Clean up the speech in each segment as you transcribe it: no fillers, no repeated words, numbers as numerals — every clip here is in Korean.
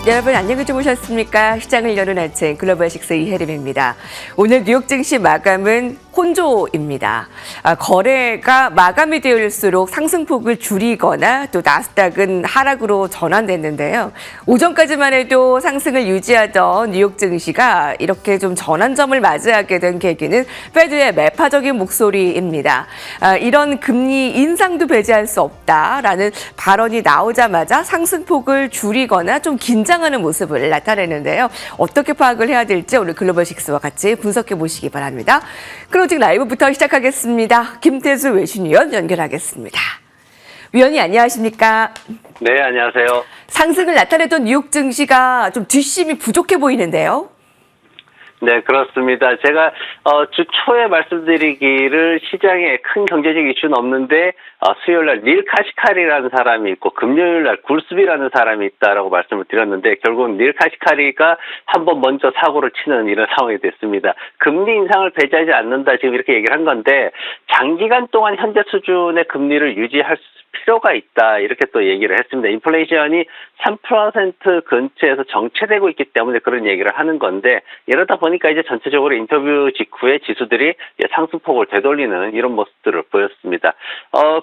여러분 안녕히 주무셨습니까? 시장을 여는 아침 글로벌 식스 이혜림입니다. 오늘 뉴욕 증시 마감은 혼조입니다. 거래가 마감이 되었을수록 상승폭을 줄이거나 또 나스닥은 하락으로 전환됐는데요. 오전까지만 해도 상승을 유지하던 뉴욕 증시가 이렇게 좀 전환점을 맞이하게 된 계기는 페드의 매파적인 목소리입니다. 이런 금리 인상도 배제할 수 없다라는 발언이 나오자마자 상승폭을 줄이거나 좀 긴장하는 모습을 나타내는데요. 어떻게 파악을 해야 될지 오늘 글로벌 식스와 같이 분석해 보시기 바랍니다. 클로징 라이브부터 시작하겠습니다. 김태수 외신위원 연결하겠습니다. 위원님 안녕하십니까? 네, 안녕하세요. 상승을 나타내던 뉴욕 증시가 좀 뒷심이 부족해 보이는데요. 네, 그렇습니다. 제가 주 초에 말씀드리기를 시장에 큰 경제적 이슈는 없는데 수요일날 닐 카시카리라는 사람이 있고 금요일날 굴스비라는 사람이 있다라고 말씀을 드렸는데 결국은 닐 카시카리가 한번 먼저 사고를 치는 이런 상황이 됐습니다. 금리 인상을 배제하지 않는다 지금 이렇게 얘기를 한 건데 장기간 동안 현재 수준의 금리를 유지할 필요가 있다 이렇게 또 얘기를 했습니다. 인플레이션이 3% 근처에서 정체되고 있기 때문에 그런 얘기를 하는 건데 이러다 보니까 이제 전체적으로 인터뷰 직후에 지수들이 상승폭을 되돌리는 이런 모습들을 보였습니다.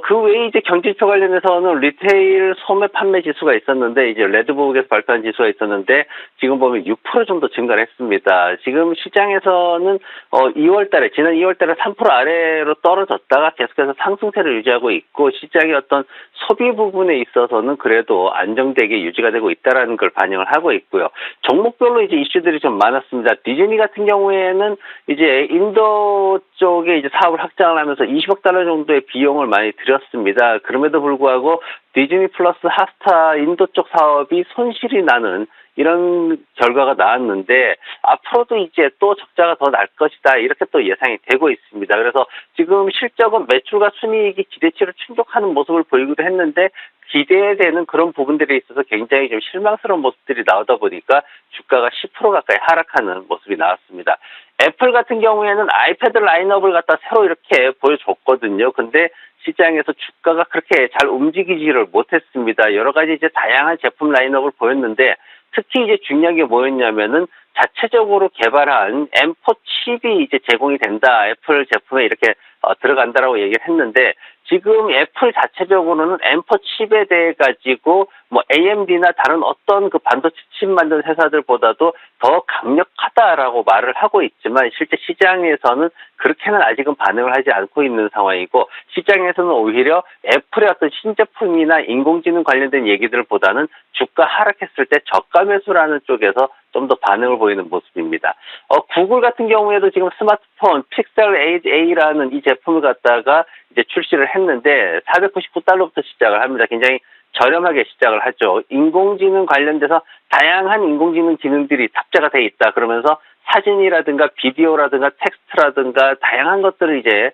그 외에 이제 경제지표 관련해서는 리테일 소매 판매 지수가 있었는데 이제 레드북에서 발표한 지수가 있었는데 지금 보면 6% 정도 증가를 했습니다. 지금 시장에서는 2월달에 지난 2월달에 3% 아래로 떨어졌다가 계속해서 상승세를 유지하고 있고 시장의 어떤 소비 부분에 있어서는 그래도 안정되게 유지가 되고 있다라는 걸 반영을 하고 있고요. 종목별로 이제 이슈들이 좀 많았습니다. 디즈니 같은 경우에는 이제 인도 쪽에 이제 사업을 확장을 하면서 20억 달러 정도의 비용을 많이 들였습니다. 그럼에도 불구하고 디즈니 플러스 핫스타 인도 쪽 사업이 손실이 나는 이런 결과가 나왔는데 앞으로도 이제 또 적자가 더 날 것이다 이렇게 또 예상이 되고 있습니다. 그래서 지금 실적은 매출과 순이익이 기대치를 충족하는 모습을 보이기도 했는데 기대되는 그런 부분들에 있어서 굉장히 좀 실망스러운 모습들이 나오다 보니까 주가가 10% 가까이 하락하는 모습이 나왔습니다. 애플 같은 경우에는 아이패드 라인업을 갖다 새로 이렇게 보여줬거든요. 근데 시장에서 주가가 그렇게 잘 움직이지를 못했습니다. 여러 가지 이제 다양한 제품 라인업을 보였는데 특히 이제 중요한 게 뭐였냐면은 자체적으로 개발한 M4 칩이 이제 제공이 된다. 애플 제품에 이렇게 들어간다라고 얘기를 했는데 지금 애플 자체적으로는 M4 칩에 대해 가지고 뭐 AMD나 다른 어떤 그 반도체 칩 만드는 회사들보다도 더 강력하다라고 말을 하고 있지만 실제 시장에서는 그렇게는 아직은 반응을 하지 않고 있는 상황이고 시장에서는 오히려 애플의 어떤 신제품이나 인공지능 관련된 얘기들보다는 주가 하락했을 때 저가 매수라는 쪽에서 좀 더 반응을 보이는 모습입니다. 구글 같은 경우에도 지금 스마트폰 픽셀 8A라는 이 제품을 갖다가 이제 출시를 했는데 499달러부터 시작을 합니다. 굉장히 저렴하게 시작을 하죠. 인공지능 관련돼서 다양한 인공지능 기능들이 탑재가 돼 있다. 그러면서 사진이라든가 비디오라든가 텍스트라든가 다양한 것들을 이제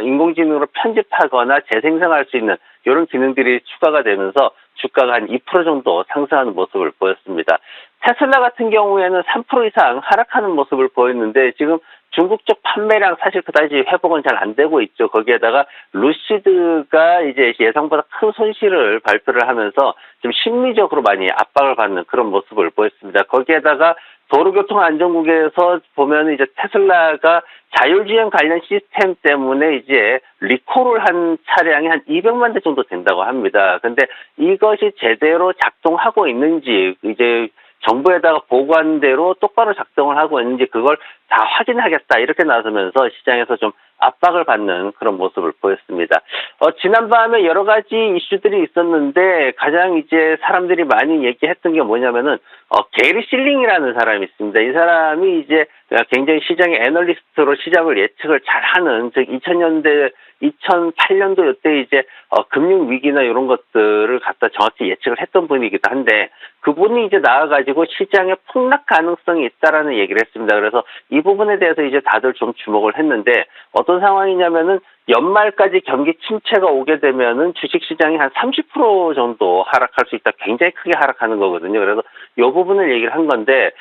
인공지능으로 편집하거나 재생성할 수 있는 이런 기능들이 추가가 되면서 주가가 한 2% 정도 상승하는 모습을 보였습니다. 테슬라 같은 경우에는 3% 이상 하락하는 모습을 보였는데 지금 중국 쪽 판매량 사실 그다지 회복은 잘 안 되고 있죠. 거기에다가 루시드가 이제 예상보다 큰 손실을 발표를 하면서 좀 심리적으로 많이 압박을 받는 그런 모습을 보였습니다. 거기에다가 도로교통안전국에서 보면 이제 테슬라가 자율주행 관련 시스템 때문에 이제 리콜을 한 차량이 한 200만 대 정도 된다고 합니다. 근데 이것이 제대로 작동하고 있는지 이제 정부에다가 보고한 대로 똑바로 작동을 하고 있는지 그걸 다 확인하겠다 이렇게 나서면서 시장에서 좀 압박을 받는 그런 모습을 보였습니다. 지난밤에 여러 가지 이슈들이 있었는데 가장 이제 사람들이 많이 얘기했던 게 뭐냐면은 게리 실링이라는 사람이 있습니다. 이 사람이 이제 굉장히 시장의 애널리스트로 시장을 예측을 잘하는 즉 2008년도 이때 이제 금융 위기나 이런 것들을 갖다 정확히 예측을 했던 분이기도 한데 그분이 이제 나와가지고 시장에 폭락 가능성이 있다라는 얘기를 했습니다. 그래서 이 부분에 대해서 이제 다들 좀 주목을 했는데 어떤 상황이냐면은 연말까지 경기 침체가 오게 되면은 주식시장이 한 30% 정도 하락할 수 있다. 굉장히 크게 하락하는 거거든요. 그래서 이 부분을 얘기를 한 건데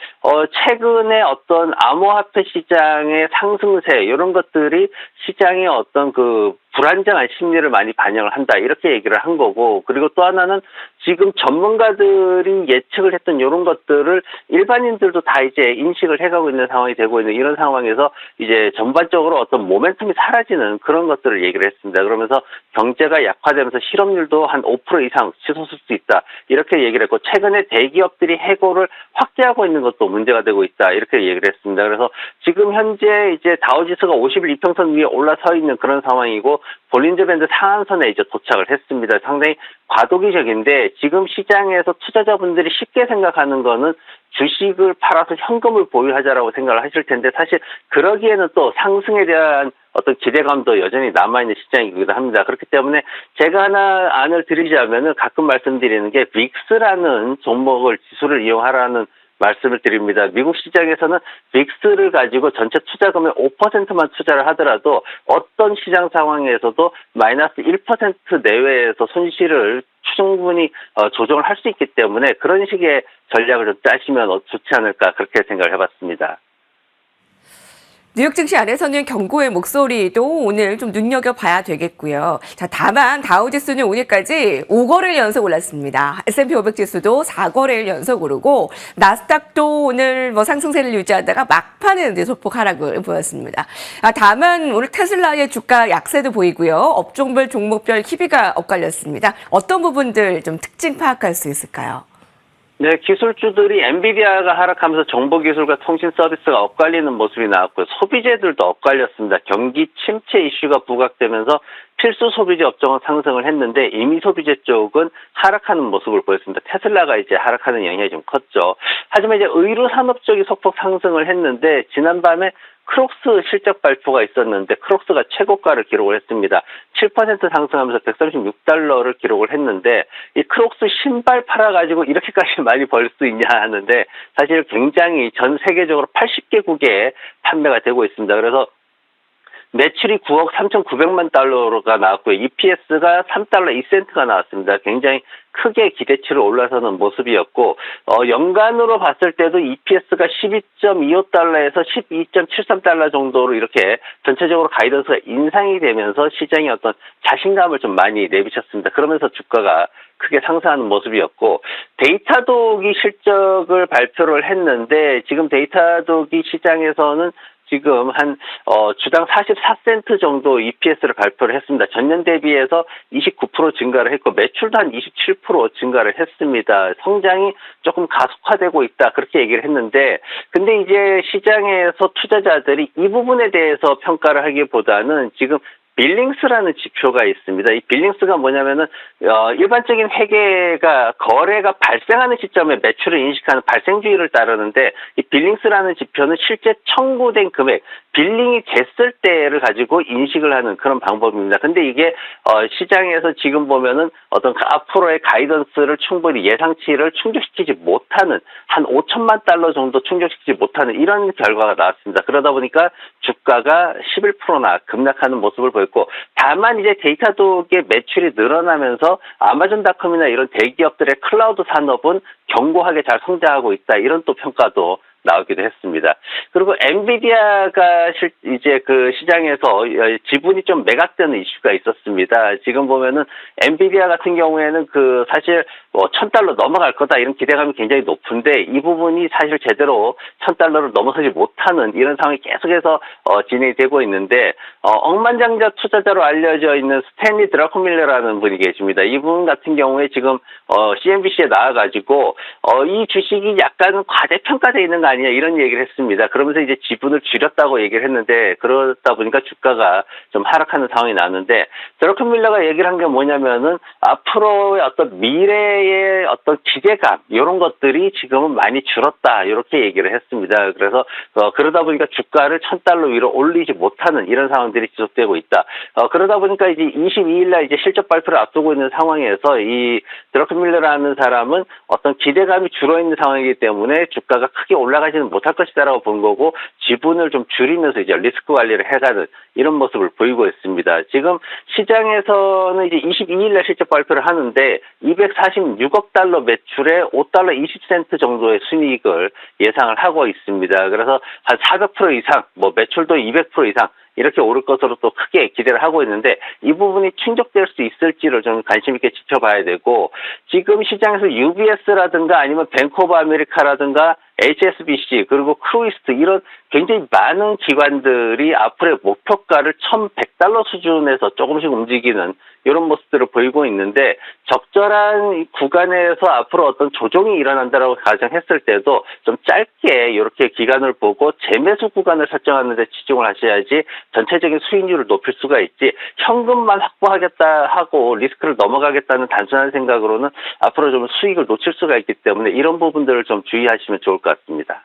최근에 어떤 암호화폐 시장의 상승세 이런 것들이 시장의 어떤 그 불안정한 심리를 많이 반영을 한다 이렇게 얘기를 한 거고, 그리고 또 하나는 지금 전문가들이 예측을 했던 이런 것들을 일반인들도 다 이제 인식을 해가고 있는 상황이 되고 있는 이런 상황에서 이제 전반적으로 어떤 모멘텀이 사라지는 그런 것들을 얘기를 했습니다. 그러면서 경제가 약화되면서 실업률도 한 5% 이상 치솟을 수 있다 이렇게 얘기를 했고, 최근에 대기업들이 해고를 확대하고 있는 것도 문제가 되고 있다 이렇게 얘기를 했습니다. 그래서 지금 현재 이제 다우지수가 50일 이평선 위에 올라서 있는 그런 상황이고, 볼린저 밴드 상한선에 이제 도착을 했습니다. 상당히 과도기적인데, 지금 시장에서 투자자분들이 쉽게 생각하는 거는 주식을 팔아서 현금을 보유하자라고 생각을 하실 텐데, 사실 그러기에는 또 상승에 대한 어떤 기대감도 여전히 남아있는 시장이기도 합니다. 그렇기 때문에 제가 하나 안을 드리자면은 가끔 말씀드리는 게 빅스라는 종목을 지수를 이용하라는 말씀을 드립니다. 미국 시장에서는 빅스를 가지고 전체 투자금의 5%만 투자를 하더라도 어떤 시장 상황에서도 마이너스 1% 내외에서 손실을 충분히 조정을 할 수 있기 때문에 그런 식의 전략을 좀 짜시면 좋지 않을까 그렇게 생각을 해봤습니다. 뉴욕 증시 안에서는 경고의 목소리도 오늘 좀 눈여겨봐야 되겠고요. 자, 다만 다우지수는 오늘까지 5거래일 연속 올랐습니다. S&P 500 지수도 4거래일 연속 오르고, 나스닥도 오늘 상승세를 유지하다가 막판에 이제 소폭 하락을 보였습니다. 다만 오늘 테슬라의 주가 약세도 보이고요. 업종별 종목별 희비가 엇갈렸습니다. 어떤 부분들 좀 특징 파악할 수 있을까요? 네, 기술주들이 엔비디아가 하락하면서 정보기술과 통신 서비스가 엇갈리는 모습이 나왔고요. 소비재들도 엇갈렸습니다. 경기 침체 이슈가 부각되면서 필수 소비재 업종은 상승을 했는데 임의 소비재 쪽은 하락하는 모습을 보였습니다. 테슬라가 이제 하락하는 영향이 좀 컸죠. 하지만 이제 의류 산업 쪽이 소폭 상승을 했는데, 지난밤에 크록스 실적 발표가 있었는데 크록스가 최고가를 기록을 했습니다. 7% 상승하면서 136달러를 기록을 했는데, 이 크록스 신발 팔아가지고 이렇게까지 많이 벌 수 있냐 하는데, 사실 굉장히 전 세계적으로 80개국에 판매가 되고 있습니다. 그래서 매출이 9억 3,900만 달러가 나왔고요. EPS가 3달러 2센트가 나왔습니다. 굉장히 크게 기대치를 올라서는 모습이었고, 연간으로 봤을 때도 EPS가 12.25달러에서 12.73달러 정도로 이렇게 전체적으로 가이던스가 인상이 되면서 시장에 어떤 자신감을 좀 많이 내비쳤습니다. 그러면서 주가가 크게 상승하는 모습이었고, 데이터독이 실적을 발표를 했는데, 지금 데이터독이 시장에서는 지금 주당 44센트 정도 EPS를 발표를 했습니다. 전년 대비해서 29% 증가를 했고, 매출도 한 27% 증가를 했습니다. 성장이 조금 가속화되고 있다 그렇게 얘기를 했는데, 근데 이제 시장에서 투자자들이 이 부분에 대해서 평가를 하기보다는 지금 빌링스라는 지표가 있습니다. 이 빌링스가 뭐냐면은 일반적인 회계가 거래가 발생하는 시점에 매출을 인식하는 발생주의를 따르는데, 이 빌링스라는 지표는 실제 청구된 금액, 빌링이 됐을 때를 가지고 인식을 하는 그런 방법입니다. 근데 이게 시장에서 지금 보면은 어떤 앞으로의 가이던스를 충분히 예상치를 충족시키지 못하는, 한 5천만 달러 정도 충족시키지 못하는 이런 결과가 나왔습니다. 그러다 보니까 주가가 11%나 급락하는 모습을 보였고, 다만 이제 데이터독의 매출이 늘어나면서 아마존닷컴이나 이런 대기업들의 클라우드 산업은 견고하게 잘 성장하고 있다, 이런 또 평가도 나오기도 했습니다. 그리고 엔비디아가 이제 그 시장에서 지분이 좀 매각되는 이슈가 있었습니다. 지금 보면은 엔비디아 같은 경우에는 그 사실 $1,000 넘어갈 거다 이런 기대감이 굉장히 높은데, 이 부분이 사실 제대로 $1,000를 넘어서지 못하는 이런 상황이 계속해서 진행이 되고 있는데, 억만장자 투자자로 알려져 있는 스탠리 드라코밀러라는 분이 계십니다. 이분 같은 경우에 지금 CNBC에 나와가지고 이 주식이 약간 과대평가되어 있는 거 아니냐 이런 얘기를 했습니다. 그러면서 이제 지분을 줄였다고 얘기를 했는데, 그러다 보니까 주가가 좀 하락하는 상황이 나왔는데, 드라코밀러가 얘기를 한 게 뭐냐면은 앞으로의 어떤 미래의 어떤 기대감 이런 것들이 지금은 많이 줄었다 이렇게 얘기를 했습니다. 그래서 그러다 보니까 주가를 $1,000 위로 올리지 못하는 이런 상황들이 지속되고 있다. 그러다 보니까 이제 22일 날 이제 실적 발표를 앞두고 있는 상황에서 이 드라코밀러라는 사람은 어떤 기대감이 줄어 있는 상황이기 때문에 주가가 크게 올라가지는 못할 것이다라고 본 거고, 지분을 좀 줄이면서 이제 리스크 관리를 해가는 이런 모습을 보이고 있습니다. 지금 시장에서는 이제 22일 날 실적 발표를 하는데 246억 달러 매출에 $5 20센트 정도의 순이익을 예상을 하고 있습니다. 그래서 한 400% 이상, 매출도 200% 이상 이렇게 오를 것으로 또 크게 기대를 하고 있는데 이 부분이 충족될 수 있을지를 좀 관심 있게 지켜봐야 되고 지금 시장에서 UBS라든가 아니면 뱅크 오브 아메리카라든가 HSBC 그리고 크루이스트 이런 굉장히 많은 기관들이 앞으로의 목표가를 1,100달러 수준에서 조금씩 움직이는 이런 모습들을 보이고 있는데 적절한 구간에서 앞으로 어떤 조정이 일어난다라고 가정했을 때도 좀 짧게 이렇게 기간을 보고 재매수 구간을 설정하는 데 치중을 하셔야지 전체적인 수익률을 높일 수가 있지 현금만 확보하겠다 하고 리스크를 넘어가겠다는 단순한 생각으로는 앞으로 좀 수익을 놓칠 수가 있기 때문에 이런 부분들을 좀 주의하시면 좋을 것 같습니다.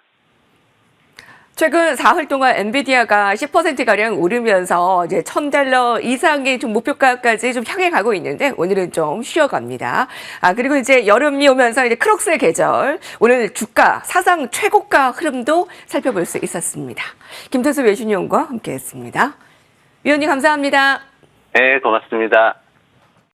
최근 사흘 동안 엔비디아가 10%가량 오르면서 이제 $1,000 이상의 좀 목표가까지 좀 향해 가고 있는데 오늘은 좀 쉬어갑니다. 그리고 이제 여름이 오면서 이제 크록스의 계절, 오늘 주가 사상 최고가 흐름도 살펴볼 수 있었습니다. 김태수 외신위원과 함께했습니다. 위원님 감사합니다. 네, 고맙습니다.